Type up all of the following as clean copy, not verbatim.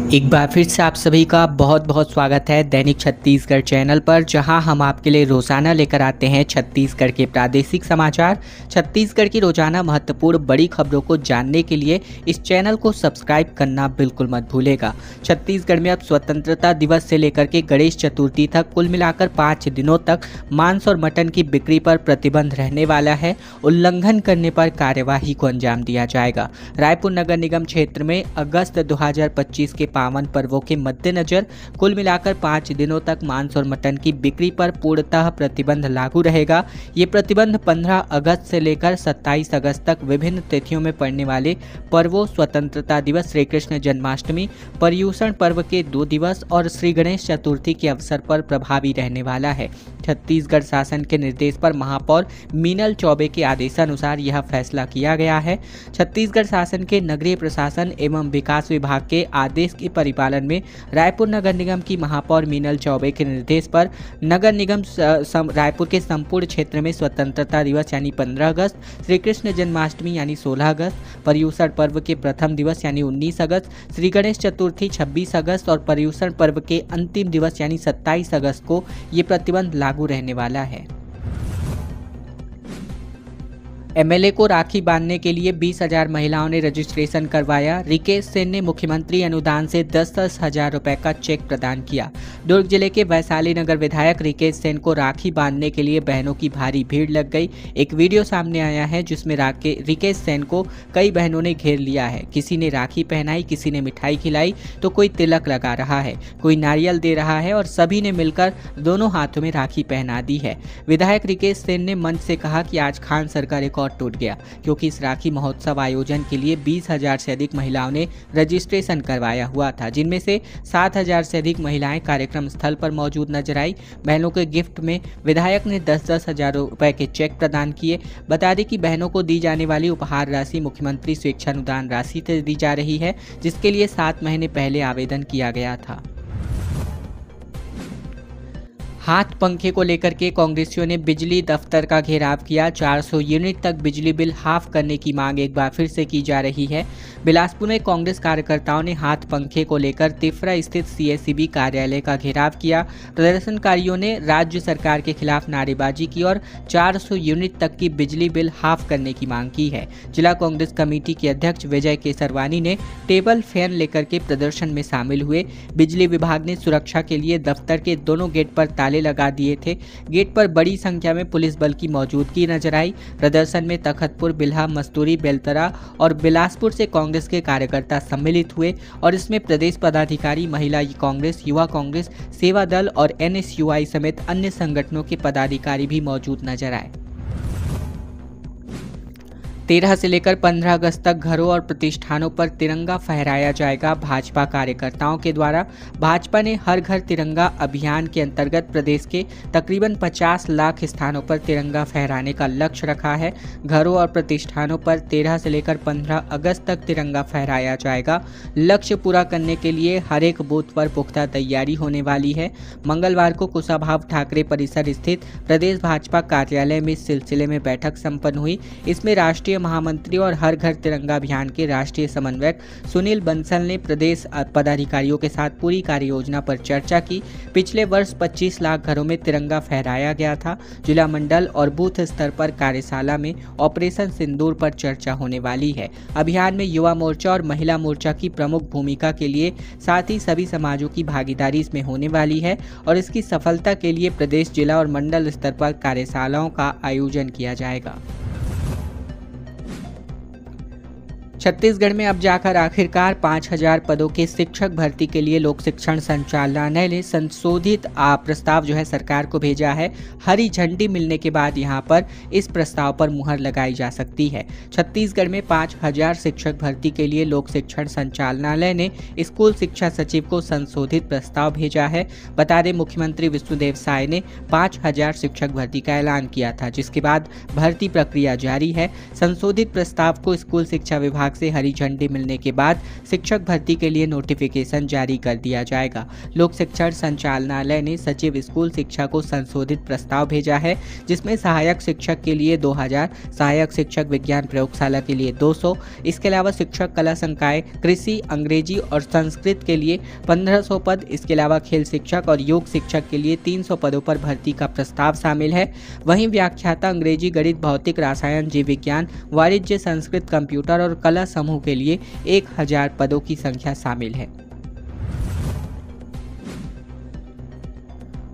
एक बार फिर से आप सभी का बहुत बहुत स्वागत है दैनिक छत्तीसगढ़ चैनल पर, जहां हम आपके लिए रोजाना लेकर आते हैं छत्तीसगढ़ के प्रादेशिक समाचार। छत्तीसगढ़ की रोजाना महत्वपूर्ण बड़ी खबरों को जानने के लिए इस चैनल को सब्सक्राइब करना बिल्कुल मत भूलेगा। छत्तीसगढ़ में अब स्वतंत्रता दिवस से लेकर के गणेश चतुर्थी तक कुल मिलाकर 5 दिनों तक मांस और मटन की बिक्री पर प्रतिबंध रहने वाला है। उल्लंघन करने पर कार्यवाही को अंजाम दिया जाएगा। रायपुर नगर निगम क्षेत्र में अगस्त 2025 के पावन पर्वों के मद्देनजर कुल मिलाकर 5 दिनों तक मांस और मटन की बिक्री पर पूर्णतः प्रतिबंध लागू रहेगा। ये प्रतिबंध 15 अगस्त से लेकर 27 अगस्त तक विभिन्न तिथियों में पड़ने वाले पर्वों स्वतंत्रता दिवस, श्री कृष्ण जन्माष्टमी, पर्युषण पर्व के 2 दिवस और श्री गणेश चतुर्थी के अवसर पर प्रभावी रहने वाला है। छत्तीसगढ़ शासन के निर्देश पर महापौर मीनल चौबे के आदेशानुसार यह फैसला किया गया है। छत्तीसगढ़ शासन के नगरीय प्रशासन एवं विकास विभाग के आदेश के परिपालन में रायपुर नगर निगम की महापौर मीनल चौबे के निर्देश पर नगर निगम रायपुर के संपूर्ण क्षेत्र में स्वतंत्रता दिवस यानी 15 अगस्त, श्री कृष्ण जन्माष्टमी यानी 16 अगस्त, पर्युषण पर्व के प्रथम दिवस यानी 19 अगस्त, श्री गणेश चतुर्थी 26 अगस्त और पर्युषण पर्व के अंतिम दिवस यानी 27 अगस्त को ये प्रतिबंध लागू रहने वाला है। एमएलए को राखी बांधने के लिए 20,000 महिलाओं ने रजिस्ट्रेशन करवाया। रिकेश सेन ने मुख्यमंत्री अनुदान से 10-10 हजार रुपए का चेक प्रदान किया। दुर्ग जिले के वैशाली नगर विधायक रिकेश सेन को राखी बांधने के लिए बहनों की भारी भीड़ लग गई। एक वीडियो सामने आया है जिसमें रिकेश सेन को कई बहनों ने घेर लिया है। किसी ने राखी पहनाई, किसी ने मिठाई खिलाई, तो कोई तिलक लगा रहा है, कोई नारियल दे रहा है और सभी ने मिलकर दोनों हाथों में राखी पहना दी है। विधायक रिकेश सेन ने मंच से कहा कि आज खान सर का रिकॉर्ड टूट गया, क्योंकि इस राखी महोत्सव आयोजन के लिए 20,000 से अधिक महिलाओं ने रजिस्ट्रेशन करवाया हुआ था, जिनमें से 7,000 से अधिक महिलाएं कार्यक्रम स्थल पर मौजूद नजर आई। बहनों के गिफ्ट में विधायक ने 10-10 हजार रुपए के चेक प्रदान किए। बता दें कि बहनों को दी जाने वाली उपहार राशि मुख्यमंत्री स्वेच्छा अनुदान राशि से दी जा रही है, जिसके लिए 7 महीने पहले आवेदन किया गया था। हाथ पंखे को लेकर के कांग्रेसियों ने बिजली दफ्तर का घेराव किया। 400 यूनिट तक बिजली बिल हाफ करने की मांग एक बार फिर से की जा रही है। बिलासपुर में कांग्रेस कार्यकर्ताओं ने हाथ पंखे को लेकर तिफरा स्थित सीएसईबी कार्यालय का घेराव किया। प्रदर्शनकारियों ने राज्य सरकार के खिलाफ नारेबाजी की और 400 यूनिट तक की बिजली बिल हाफ करने की मांग की है। जिला कांग्रेस कमेटी के अध्यक्ष विजय केसरवानी ने टेबल फैन लेकर के प्रदर्शन में शामिल हुए। बिजली विभाग ने सुरक्षा के लिए दफ्तर के दोनों गेट पर ताले लगा दिए थे। गेट पर बड़ी संख्या में पुलिस बल की मौजूदगी नजर आई। प्रदर्शन में तखतपुर, बिल्हा, मस्तूरी, बेलतरा और बिलासपुर से कांग्रेस के कार्यकर्ता सम्मिलित हुए और इसमें प्रदेश पदाधिकारी, महिला कांग्रेस, युवा कांग्रेस, सेवा दल और एनएसयूआई समेत अन्य संगठनों के पदाधिकारी भी मौजूद नजर आए। 13 से लेकर 15 अगस्त तक घरों और प्रतिष्ठानों पर तिरंगा फहराया जाएगा। भाजपा कार्यकर्ताओं के द्वारा भाजपा ने हर घर तिरंगा अभियान के अंतर्गत प्रदेश के तकरीबन 50 लाख स्थानों पर तिरंगा फहराने का लक्ष्य रखा है। घरों और प्रतिष्ठानों पर 13 से लेकर 15 अगस्त तक तिरंगा फहराया जाएगा। लक्ष्य पूरा करने के लिए हर एक बूथ पर पुख्ता तैयारी होने वाली है। मंगलवार को कुशाभाऊ ठाकरे परिसर स्थित प्रदेश भाजपा कार्यालय में इस सिलसिले में बैठक संपन्न हुई। इसमें राष्ट्रीय महामंत्री और हर घर तिरंगा अभियान के राष्ट्रीय समन्वयक सुनील बंसल ने प्रदेश पदाधिकारियों के साथ पूरी कार्य योजना पर चर्चा की। पिछले वर्ष 25 लाख घरों में तिरंगा फहराया गया था। जिला मंडल और बूथ स्तर पर कार्यशाला में ऑपरेशन सिंदूर पर चर्चा होने वाली है। अभियान में युवा मोर्चा और महिला मोर्चा की प्रमुख भूमिका के लिए साथ ही सभी समाजों की भागीदारी इसमें होने वाली है और इसकी सफलता के लिए प्रदेश, जिला और मंडल स्तर पर कार्यशालाओं का आयोजन किया जाएगा। छत्तीसगढ़ में अब जाकर आखिरकार 5,000 पदों के शिक्षक भर्ती के लिए लोक शिक्षण संचालनालय ने संशोधित प्रस्ताव जो है सरकार को भेजा है। हरी झंडी मिलने के बाद यहां पर इस प्रस्ताव पर मुहर लगाई जा सकती है। छत्तीसगढ़ में 5,000 शिक्षक भर्ती के लिए लोक शिक्षण संचालनालय ने स्कूल शिक्षा सचिव को संशोधित प्रस्ताव भेजा है। बता दें, मुख्यमंत्री विष्णुदेव साय ने 5,000 शिक्षक भर्ती का ऐलान किया था, जिसके बाद भर्ती प्रक्रिया जारी है। संशोधित प्रस्ताव को स्कूल शिक्षा विभाग विभाग से हरी झंडी मिलने के बाद शिक्षक भर्ती के लिए नोटिफिकेशन जारी कर दिया जाएगा। लोक शिक्षण संचालनालय ने सचिव स्कूल शिक्षा को संशोधित प्रस्ताव भेजा है, जिसमें सहायक शिक्षक के लिए 2000, सहायक शिक्षक विज्ञान प्रयोगशाला के लिए 200, इसके अलावा शिक्षक कला संकाय, कृषि, अंग्रेजी और संस्कृत के लिए 1500 पद, इसके अलावा खेल शिक्षक और योग शिक्षक के लिए 300 पदों पर भर्ती का प्रस्ताव शामिल है। वहीं व्याख्याता, अंग्रेजी, गणित, भौतिक, रसायन, जीव विज्ञान, वाणिज्य, संस्कृत, कंप्यूटर और कला समूह के लिए 1000 पदों की संख्या शामिल है।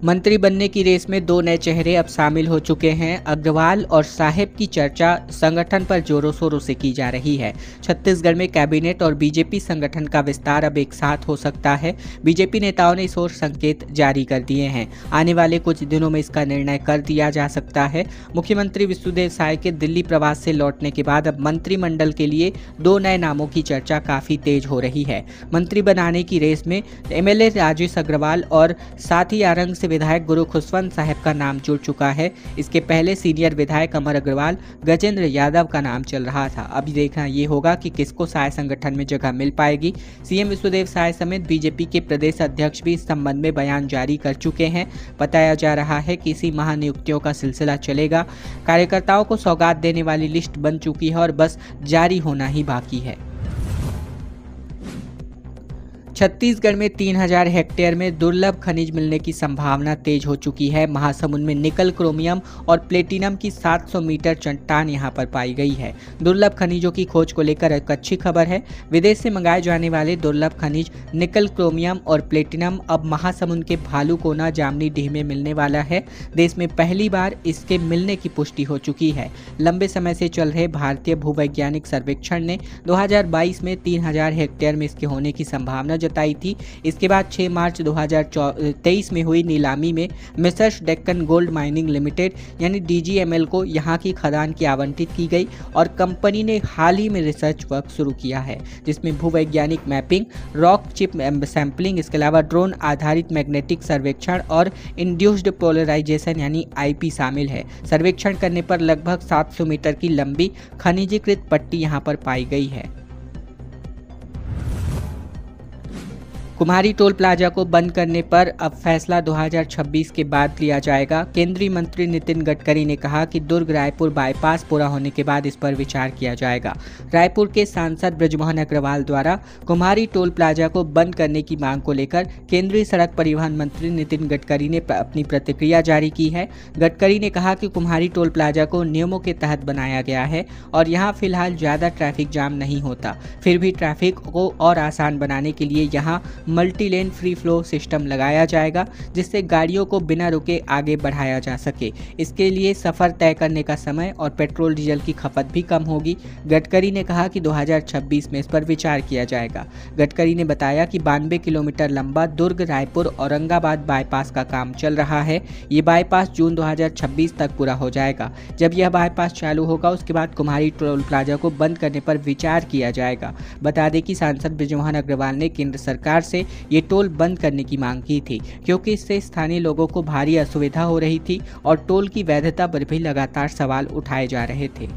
मंत्री बनने की रेस में 2 नए चेहरे अब शामिल हो चुके हैं। अग्रवाल और साहेब की चर्चा संगठन पर जोरों शोरों से की जा रही है। छत्तीसगढ़ में कैबिनेट और बीजेपी संगठन का विस्तार अब एक साथ हो सकता है। बीजेपी नेताओं ने इस ओर संकेत जारी कर दिए हैं। आने वाले कुछ दिनों में इसका निर्णय कर दिया जा सकता है। मुख्यमंत्री विष्णुदेव साय के दिल्ली प्रवास से लौटने के बाद अब मंत्रिमंडल के लिए 2 नए नामों की चर्चा काफी तेज हो रही है। मंत्री बनाने की रेस में एमएलए राजेश अग्रवाल और साथी आरंग से विधायक गुरु खुशवंत साहब का नाम जुड़ चुका है। इसके पहले सीनियर विधायक अमर अग्रवाल, गजेंद्र यादव का नाम चल रहा था। अभी देखना ये होगा कि किसको साय संगठन में जगह मिल पाएगी। सीएम विष्णुदेव साय समेत बीजेपी के प्रदेश अध्यक्ष भी इस संबंध में बयान जारी कर चुके हैं। बताया जा रहा है कि इसी माह नियुक्तियों का सिलसिला चलेगा। कार्यकर्ताओं को सौगात देने वाली लिस्ट बन चुकी है और बस जारी होना ही बाकी है। छत्तीसगढ़ में 3000 हेक्टेयर में दुर्लभ खनिज मिलने की संभावना तेज हो चुकी है। महासमुंद में निकल, क्रोमियम और प्लेटिनम की 700 मीटर चट्टान यहां पर पाई गई है। दुर्लभ खनिजों की खोज को लेकर एक अच्छी खबर है। विदेश से मंगाए जाने वाले दुर्लभ खनिज निकल, क्रोमियम और प्लेटिनम अब महासमुंद के भालूकोना, जामनी डीह में मिलने वाला है। देश में पहली बार इसके मिलने की पुष्टि हो चुकी है। लंबे समय से चल रहे भारतीय भूवैज्ञानिक सर्वेक्षण ने 2022 में 3000 हेक्टेयर में इसके होने की संभावना जताई थी। इसके बाद 6 मार्च 2023 में हुई नीलामी में messrs Deccan gold mining limited यानी डीजीएमएल को यहां की खदान की आवंटित की गई और कंपनी ने हाल ही में रिसर्च वर्क शुरू किया है, जिसमें भूवैज्ञानिक मैपिंग, रॉक चिप सैंपलिंग, इसके अलावा ड्रोन आधारित मैग्नेटिक सर्वेक्षण और इंड्यूस्ड पोलराइजेशन यानी आईपी शामिल है। सर्वेक्षण करने पर लगभग 700 मीटर की लंबी खनिजीकृत पट्टी यहां पर पाई गई है। कुम्हारी टोल प्लाजा को बंद करने पर अब फैसला 2026 के बाद लिया जाएगा। केंद्रीय मंत्री नितिन गडकरी ने कहा कि दुर्ग रायपुर बाईपास पूरा होने के बाद इस पर विचार किया जाएगा। रायपुर के सांसद बृजमोहन अग्रवाल द्वारा कुम्हारी टोल प्लाजा को बंद करने की मांग को लेकर केंद्रीय सड़क परिवहन मंत्री नितिन गडकरी ने अपनी प्रतिक्रिया जारी की है। गडकरी ने कहा कि कुम्हारी टोल प्लाजा को नियमों के तहत बनाया गया है और यहाँ फिलहाल ज़्यादा ट्रैफिक जाम नहीं होता। फिर भी ट्रैफिक को और आसान बनाने के लिए यहाँ multi lane free flow system लगाया जाएगा, जिससे गाड़ियों को बिना रुके आगे बढ़ाया जा सके। इसके लिए सफ़र तय करने का समय और पेट्रोल डीजल की खपत भी कम होगी। गडकरी ने कहा कि 2026 में इस पर विचार किया जाएगा। गडकरी ने बताया कि 92 किलोमीटर लंबा दुर्ग रायपुर औरंगाबाद बाईपास का काम चल रहा है। ये बाईपास जून 2026 तक पूरा हो जाएगा। जब यह बाईपास चालू होगा उसके बाद कुम्हारी टोल प्लाजा को बंद करने पर विचार किया जाएगा। बता दें कि सांसद बृजमोहन अग्रवाल ने केंद्र सरकार से ये टोल बंद करने की मांग की थी, क्योंकि इससे स्थानीय लोगों को भारी असुविधा हो रही थी और टोल की वैधता पर भी लगातार सवाल उठाए जा रहे थे।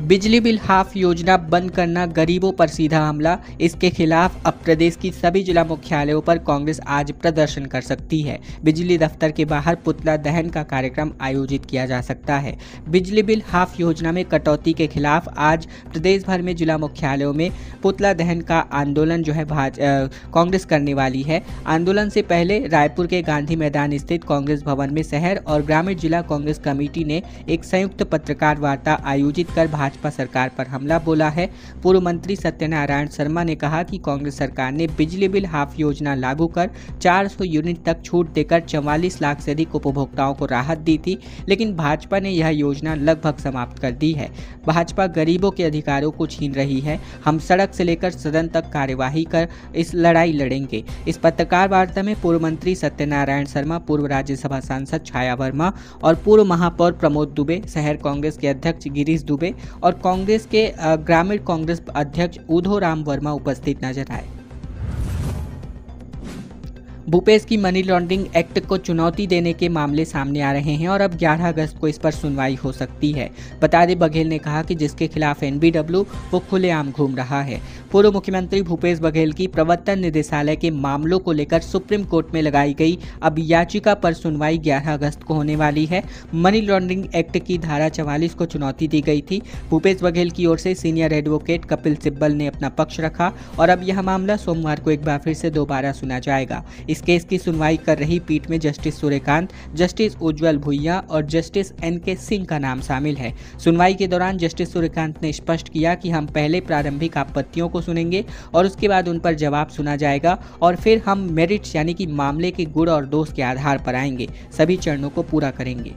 बिजली बिल हाफ योजना बंद करना गरीबों पर सीधा हमला। इसके खिलाफ अब प्रदेश की सभी जिला मुख्यालयों पर कांग्रेस आज प्रदर्शन कर सकती है। बिजली दफ्तर के बाहर पुतला दहन का कार्यक्रम आयोजित किया जा सकता है। बिजली बिल हाफ योजना में कटौती के खिलाफ आज प्रदेश भर में जिला मुख्यालयों में पुतला दहन का आंदोलन जो है कांग्रेस करने वाली है। आंदोलन से पहले रायपुर के गांधी मैदान स्थित कांग्रेस भवन में शहर और ग्रामीण जिला कांग्रेस कमेटी ने एक संयुक्त पत्रकार वार्ता आयोजित कर भाजपा सरकार पर हमला बोला है। पूर्व मंत्री सत्यनारायण शर्मा ने कहा कि कांग्रेस सरकार ने बिजली बिल हाफ योजना लागू कर 400 यूनिट तक छूट देकर 44 लाख से अधिक उपभोक्ताओं को राहत दी थी, लेकिन भाजपा ने यह योजना लगभग समाप्त कर दी है। भाजपा गरीबों के अधिकारों को छीन रही है। हम सड़क से लेकर सदन तक कार्यवाही कर इस लड़ाई लड़ेंगे। इस पत्रकार वार्ता में पूर्व मंत्री सत्यनारायण शर्मा, पूर्व राज्यसभा सांसद छाया वर्मा और पूर्व महापौर प्रमोद दुबे, शहर कांग्रेस के अध्यक्ष गिरीश दुबे और कांग्रेस के ग्रामीण कांग्रेस अध्यक्ष उधो राम वर्मा उपस्थित नजर आए। भूपेश की मनी लॉन्ड्रिंग एक्ट को चुनौती देने के मामले सामने आ रहे हैं और अब 11 अगस्त को इस पर सुनवाई हो सकती है। बता दें, बघेल ने कहा कि जिसके खिलाफ एनबीडब्ल्यू वो खुलेआम घूम रहा है। पूर्व मुख्यमंत्री भूपेश बघेल की प्रवर्तन निदेशालय के मामलों को लेकर सुप्रीम कोर्ट में लगाई गई अब याचिका पर सुनवाई 11 अगस्त को होने वाली है। मनी लॉन्ड्रिंग एक्ट की धारा 44 को चुनौती दी गई थी। भूपेश बघेल की ओर से सीनियर एडवोकेट कपिल सिब्बल ने अपना पक्ष रखा और अब यह मामला सोमवार को एक बार फिर से दोबारा सुना जाएगा। इस केस की सुनवाई कर रही पीठ में जस्टिस सूर्यकांत, जस्टिस उज्जवल भुइयां और जस्टिस एनके सिंह का नाम शामिल है। सुनवाई के दौरान जस्टिस सूर्यकांत ने स्पष्ट किया कि हम पहले प्रारंभिक आपत्तियों को सुनेंगे और उसके बाद उन पर जवाब सुना जाएगा और फिर हम मेरिट्स यानी कि मामले के गुण और दोष के आधार पर आएंगे, सभी चरणों को पूरा करेंगे।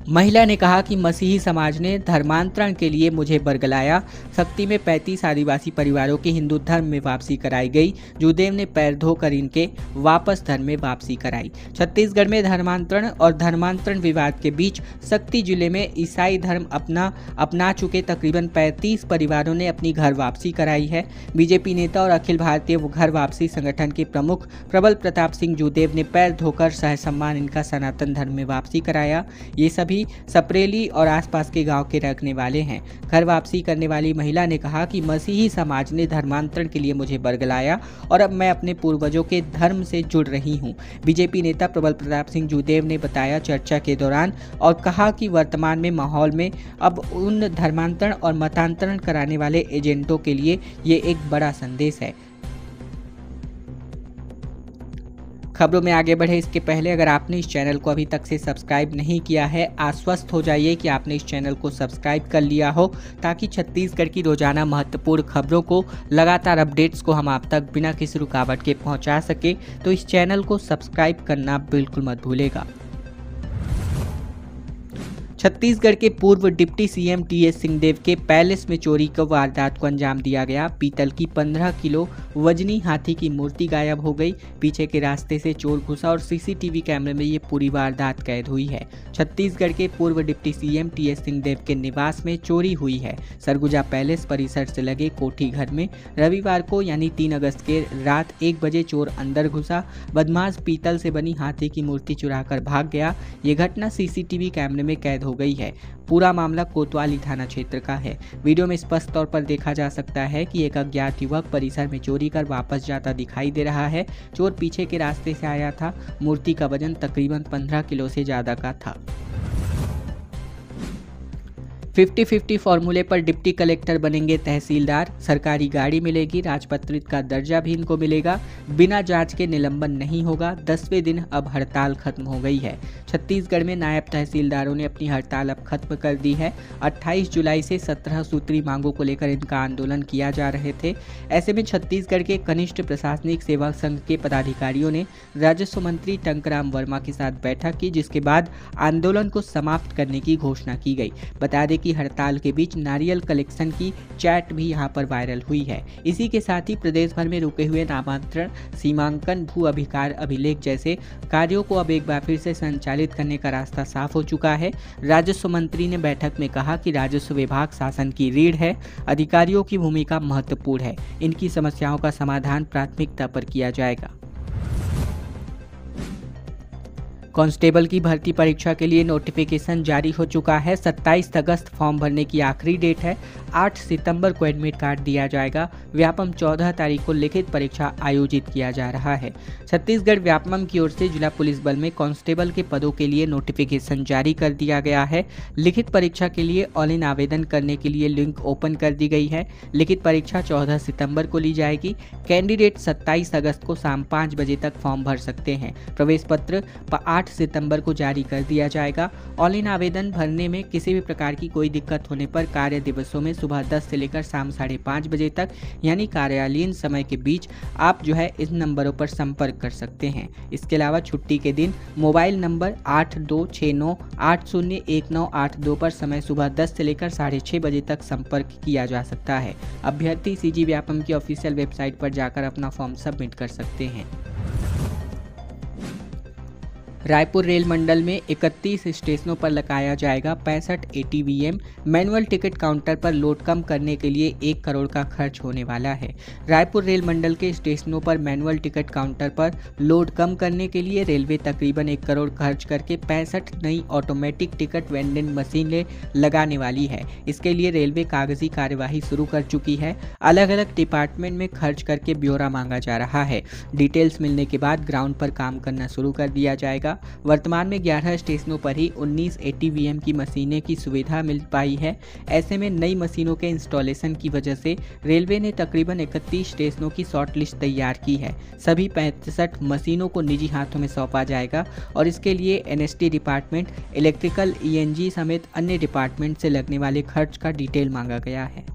महिला ने कहा कि मसीही समाज ने धर्मांतरण के लिए मुझे बरगलाया। शक्ति में 35 आदिवासी परिवारों की हिंदू धर्म में वापसी कराई गई। जूदेव ने पैर धोकर इनके वापस धर्म में वापसी कराई। छत्तीसगढ़ में धर्मांतरण और धर्मांतरण विवाद के बीच शक्ति जिले में ईसाई धर्म अपना चुके तकरीबन 35 परिवारों ने अपनी घर वापसी कराई है। बीजेपी नेता और अखिल भारतीय घर वापसी संगठन के प्रमुख प्रबल प्रताप सिंह जूदेव ने पैर धोकर सहसम्मान इनका सनातन धर्म में वापसी कराया। ये सभी सपरेली और आसपास के गांव के रहने वाले हैं। घर वापसी करने वाली महिला ने कहा कि मसीही समाज ने धर्मांतरण के लिए मुझे बरगलाया और अब मैं अपने पूर्वजों के धर्म से जुड़ रही हूं। बीजेपी नेता प्रबल प्रताप सिंह जूदेव ने बताया चर्चा के दौरान और कहा कि वर्तमान में माहौल में अब उन धर्मांतरण और मतांतरण कराने वाले एजेंटों के लिए ये एक बड़ा संदेश है। खबरों में आगे बढ़े इसके पहले अगर आपने इस चैनल को अभी तक से सब्सक्राइब नहीं किया है, आश्वस्त हो जाइए कि आपने इस चैनल को सब्सक्राइब कर लिया हो ताकि छत्तीसगढ़ की रोजाना महत्वपूर्ण खबरों को लगातार अपडेट्स को हम आप तक बिना किसी रुकावट के पहुंचा सके। तो इस चैनल को सब्सक्राइब करना बिल्कुल मत भूलेगा। छत्तीसगढ़ के पूर्व डिप्टी सीएम टीएस सिंहदेव के पैलेस में चोरी की वारदात को अंजाम दिया गया। पीतल की 15 किलो वजनी हाथी की मूर्ति गायब हो गई। पीछे के रास्ते से चोर घुसा और सीसीटीवी कैमरे में ये पूरी वारदात कैद हुई है। छत्तीसगढ़ के पूर्व डिप्टी सीएम टीएस सिंहदेव के निवास में चोरी हुई है। सरगुजा पैलेस परिसर से लगे कोठी घर में रविवार को यानी 3 अगस्त के रात 1 बजे चोर अंदर घुसा। बदमाश पीतल से बनी हाथी की मूर्ति चुराकर भाग गया। ये घटना सीसीटीवी कैमरे में कैद हो गई है। पूरा मामला कोतवाली थाना क्षेत्र का है। वीडियो में स्पष्ट तौर पर देखा जा सकता है कि एक अज्ञात युवक परिसर में चोरी कर वापस जाता दिखाई दे रहा है। चोर पीछे के रास्ते से आया था। मूर्ति का वजन तकरीबन 15 किलो से ज्यादा का था। 50-50 फॉर्मूले पर डिप्टी कलेक्टर बनेंगे तहसीलदार। सरकारी गाड़ी मिलेगी, राजपत्रित का दर्जा भी इनको मिलेगा। बिना जांच के निलंबन नहीं होगा। 10वें दिन अब हड़ताल खत्म हो गई है। छत्तीसगढ़ में नायब तहसीलदारों ने अपनी हड़ताल अब खत्म कर दी है। 28 जुलाई से 17 सूत्री मांगों को लेकर इनका आंदोलन किया जा रहे थे। ऐसे में छत्तीसगढ़ के कनिष्ठ प्रशासनिक सेवा संघ के पदाधिकारियों ने राजस्व मंत्री टंकराम वर्मा के साथ बैठक की, जिसके बाद आंदोलन को समाप्त करने की घोषणा की गई। बता दें कि हड़ताल के बीच नारियल कलेक्शन की चैट भी यहां पर वायरल हुई है। इसी के साथ ही प्रदेश भर में रुके हुए नामांतरण, सीमांकन, भू अधिकार अभिलेख जैसे कार्यों को अब एक बार फिर से संचालित करने का रास्ता साफ हो चुका है। राजस्व मंत्री ने बैठक में कहा कि राजस्व विभाग शासन की रीढ़ है। अधिकारियों की भूमिका महत्वपूर्ण है। इनकी समस्याओं का समाधान प्राथमिकता पर किया जाएगा। कांस्टेबल की भर्ती परीक्षा के लिए नोटिफिकेशन जारी हो चुका है। 27 अगस्त फॉर्म भरने की आखिरी डेट है। 8 सितंबर को एडमिट कार्ड दिया जाएगा। व्यापम 14 तारीख को लिखित परीक्षा आयोजित किया जा रहा है। छत्तीसगढ़ व्यापम की ओर से जिला पुलिस बल में कांस्टेबल के पदों के लिए नोटिफिकेशन जारी कर दिया गया है। लिखित परीक्षा के लिए ऑनलाइन आवेदन करने के लिए लिंक ओपन कर दी गई है। लिखित परीक्षा 14 सितंबर को ली जाएगी। कैंडिडेट 27 अगस्त को शाम 5 बजे तक फॉर्म भर सकते हैं। प्रवेश पत्र 8 सितंबर को जारी कर दिया जाएगा। ऑनलाइन आवेदन भरने में किसी भी प्रकार की कोई दिक्कत होने पर कार्य दिवसों में सुबह 10 से लेकर शाम 5:30 बजे तक यानी कार्यालयीन समय के बीच आप इस नंबरों पर संपर्क कर सकते हैं। इसके अलावा छुट्टी के दिन मोबाइल नंबर 8269801982 पर समय सुबह 10 से लेकर 6:30 बजे तक संपर्क किया जा सकता है। अभ्यर्थी सीजी व्यापम की ऑफिशियल वेबसाइट पर जाकर अपना फॉर्म सबमिट कर सकते हैं। रायपुर रेल मंडल में 31 स्टेशनों पर लगाया जाएगा 65 ATVM। मैनुअल टिकट काउंटर पर लोड कम करने के लिए 1 करोड़ का खर्च होने वाला है। रायपुर रेल मंडल के स्टेशनों पर मैनुअल टिकट काउंटर पर लोड कम करने के लिए रेलवे तकरीबन 1 करोड़ खर्च करके 65 नई ऑटोमेटिक टिकट वेंडिंग मशीनें लगाने वाली है। इसके लिए रेलवे कागजी कार्यवाही शुरू कर चुकी है। अलग अलग डिपार्टमेंट में खर्च करके ब्यौरा मांगा जा रहा है। डिटेल्स मिलने के बाद ग्राउंड पर काम करना शुरू कर दिया जाएगा। वर्तमान में 11 स्टेशनों पर ही 19 ATVM की मशीनें की सुविधा मिल पाई है। ऐसे में नई मशीनों के इंस्टॉलेशन की वजह से रेलवे ने तकरीबन 31 स्टेशनों की शॉर्ट लिस्ट तैयार की है। सभी 65 मशीनों को निजी हाथों में सौंपा जाएगा और इसके लिए NST डिपार्टमेंट, इलेक्ट्रिकल, ENG समेत अन्य डिपार्टमेंट से लगने वाले खर्च का डिटेल मांगा गया है।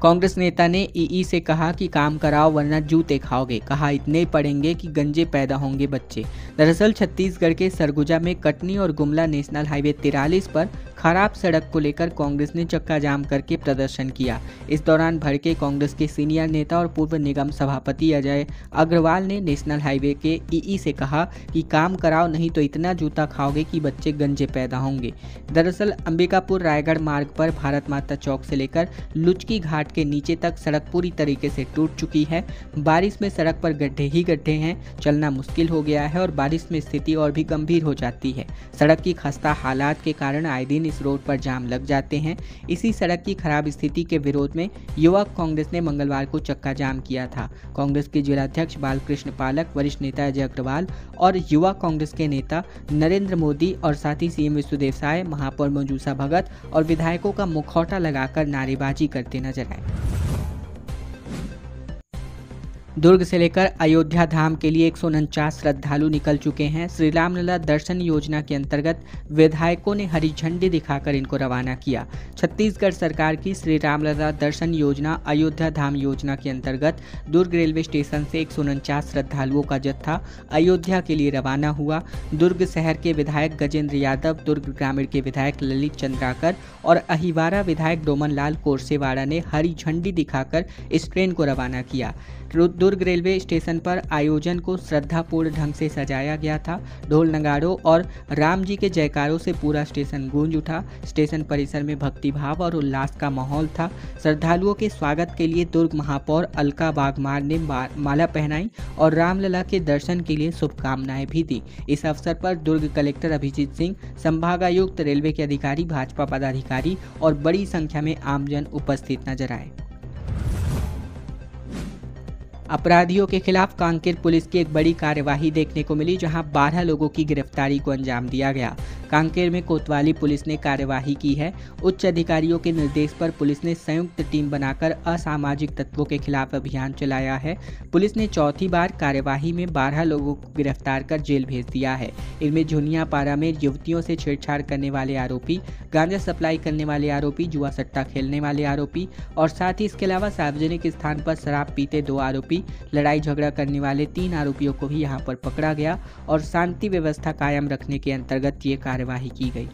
कांग्रेस नेता ने EE से कहा कि काम कराओ वरना जूते खाओगे। कहा इतने पढ़ेंगे कि गंजे पैदा होंगे बच्चे। दरअसल छत्तीसगढ़ के सरगुजा में कटनी और गुमला नेशनल हाईवे 43 पर खराब सड़क को लेकर कांग्रेस ने चक्का जाम करके प्रदर्शन किया। इस दौरान भड़के कांग्रेस के सीनियर नेता और पूर्व निगम सभापति अजय अग्रवाल ने नेशनल हाईवे के EE से कहा कि काम कराओ नहीं तो इतना जूता खाओगे कि बच्चे गंजे पैदा होंगे। दरअसल अंबिकापुर रायगढ़ मार्ग पर भारत माता चौक से लेकर लुचकी घाट के नीचे तक सड़क पूरी तरीके से टूट चुकी है। बारिश में सड़क पर गड्ढे ही गड्ढे हैं, चलना मुश्किल हो गया है और बारिश में स्थिति और भी गंभीर हो जाती है। सड़क की खस्ता हालात के कारण आए दिन इस रोड पर जाम लग जाते हैं। इसी सड़क की खराब स्थिति के विरोध में युवा कांग्रेस ने मंगलवार को चक्का जाम किया था। कांग्रेस के जिलाध्यक्ष बालकृष्ण पालक, वरिष्ठ नेता अजय अग्रवाल और युवा कांग्रेस के नेता नरेंद्र मोदी और साथ ही CM विष्णुदेव साय, महापौर मंजूषा भगत और विधायकों का मुखौटा लगाकर नारेबाजी करते नजर आए। दुर्ग से लेकर अयोध्या धाम के लिए 149 श्रद्धालु निकल चुके हैं। श्री रामलला दर्शन योजना के अंतर्गत विधायकों ने हरी झंडी दिखाकर इनको रवाना किया। छत्तीसगढ़ सरकार की श्री रामलला दर्शन योजना अयोध्या धाम योजना के अंतर्गत दुर्ग रेलवे स्टेशन से 149 श्रद्धालुओं का जत्था अयोध्या के लिए रवाना हुआ। दुर्ग शहर के विधायक गजेंद्र यादव, दुर्ग ग्रामीण के विधायक ललित चंद्राकर और अहिवारा विधायक डोमन लाल कोरसेवाड़ा ने हरी झंडी दिखाकर इस ट्रेन को रवाना किया। दुर्ग रेलवे स्टेशन पर आयोजन को श्रद्धापूर्ण ढंग से सजाया गया था। ढोल नगाड़ों और राम जी के जयकारों से पूरा स्टेशन गूंज उठा। स्टेशन परिसर में भक्तिभाव और उल्लास का माहौल था। श्रद्धालुओं के स्वागत के लिए दुर्ग महापौर अलका बागमार ने माला पहनाई और रामलला के दर्शन के लिए शुभकामनाएं भी दी। इस अवसर पर दुर्ग कलेक्टर अभिजीत सिंह, संभागायुक्त, रेलवे के अधिकारी, भाजपा पदाधिकारी और बड़ी संख्या में आमजन उपस्थित नजर आए। अपराधियों के खिलाफ कांकेर पुलिस की एक बड़ी कार्यवाही देखने को मिली, जहां 12 लोगों की गिरफ्तारी को अंजाम दिया गया। कांकेर में कोतवाली पुलिस ने कार्यवाही की है। उच्च अधिकारियों के निर्देश पर पुलिस ने संयुक्त टीम बनाकर असामाजिक तत्वों के खिलाफ अभियान चलाया है। पुलिस ने चौथी बार कार्यवाही में 12 लोगों को गिरफ्तार कर जेल भेज दिया है। इनमें झुनियापाड़ा में युवतियों से छेड़छाड़ करने वाले आरोपी, गांजा सप्लाई करने वाले आरोपी, जुआ सट्टा खेलने वाले आरोपी और साथ ही इसके अलावा सार्वजनिक स्थान पर शराब पीते 2 आरोपी, लड़ाई झगड़ा करने वाले 3 आरोपियों को भी यहां पर पकड़ा गया और शांति व्यवस्था कायम रखने के अंतर्गत ये कार्यवाही की गई।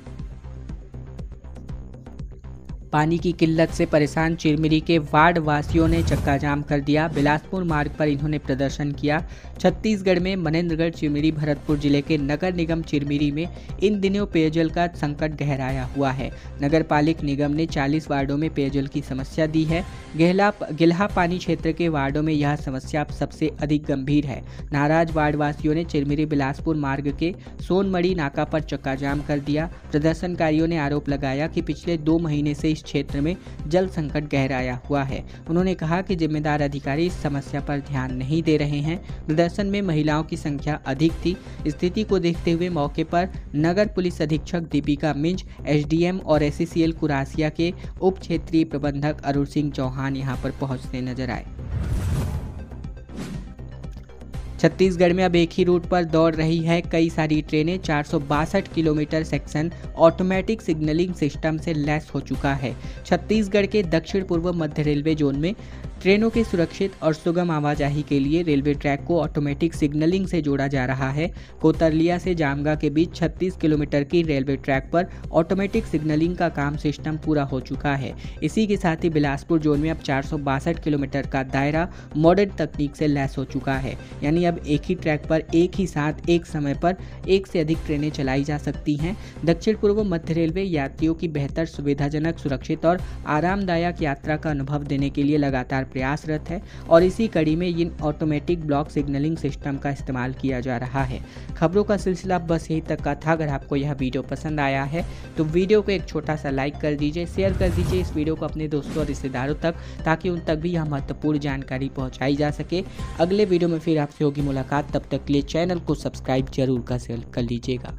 पानी की किल्लत से परेशान चिरमिरी के वार्ड वासियों ने चक्का जाम कर दिया। बिलासपुर मार्ग पर इन्होंने प्रदर्शन किया। छत्तीसगढ़ में मनेन्द्रगढ़, चिरमिरी, भरतपुर जिले के नगर निगम चिरमिरी में इन दिनों पेयजल का संकट गहराया हुआ है। नगर पालिक निगम ने 40 वार्डों में पेयजल की समस्या दी है। गिल्हा पानी क्षेत्र के वार्डों में यह समस्या सबसे अधिक गंभीर है। नाराज वार्ड वासियों ने चिरमिरी बिलासपुर मार्ग के सोनमड़ी नाका पर चक्का जाम कर दिया। प्रदर्शनकारियों ने आरोप लगाया कि पिछले 2 महीने से इस क्षेत्र में जल संकट गहराया हुआ है। उन्होंने कहा कि जिम्मेदार अधिकारी इस समस्या पर ध्यान नहीं दे रहे हैं। प्रदर्शन में महिलाओं की संख्या अधिक थी। स्थिति को देखते हुए मौके पर नगर पुलिस अधीक्षक दीपिका मिंज, SDM और SCCL कुरासिया के उप क्षेत्रीय प्रबंधक अरुण सिंह चौहान यहां पर पहुंचते नजर आए। छत्तीसगढ़ में अब एक ही रूट पर दौड़ रही है कई सारी ट्रेनें। 462 kilometre section automatic signalling system से लैस हो चुका है। छत्तीसगढ़ के दक्षिण पूर्व मध्य रेलवे जोन में ट्रेनों की सुरक्षित और सुगम आवाजाही के लिए रेलवे ट्रैक को ऑटोमेटिक सिग्नलिंग से जोड़ा जा रहा है। कोतरलिया से जामगा के बीच 36 किलोमीटर की रेलवे ट्रैक पर ऑटोमेटिक सिग्नलिंग का काम सिस्टम पूरा हो चुका है। इसी के साथ ही बिलासपुर जोन में अब 462 किलोमीटर का दायरा मॉडर्न तकनीक से लैस हो चुका है। यानी अब एक ही ट्रैक पर एक ही साथ एक समय पर एक से अधिक ट्रेनें चलाई जा सकती हैं। दक्षिण पूर्व मध्य रेलवे यात्रियों की बेहतर, सुविधाजनक, सुरक्षित और आरामदायक यात्रा का अनुभव देने के लिए लगातार प्रयासरत है और इसी कड़ी में इन ऑटोमेटिक ब्लॉक सिग्नलिंग सिस्टम का इस्तेमाल किया जा रहा है। खबरों का सिलसिला बस यहीं तक का था। अगर आपको यह वीडियो पसंद आया है तो वीडियो को एक छोटा सा लाइक कर दीजिए, शेयर कर दीजिए इस वीडियो को अपने दोस्तों और रिश्तेदारों तक, ताकि उन तक भी यह महत्वपूर्ण जानकारी पहुंचाई जा सके। अगले वीडियो में फिर आपसे होगी मुलाकात, तब तक के लिए चैनल को सब्सक्राइब जरूर कर लीजिएगा।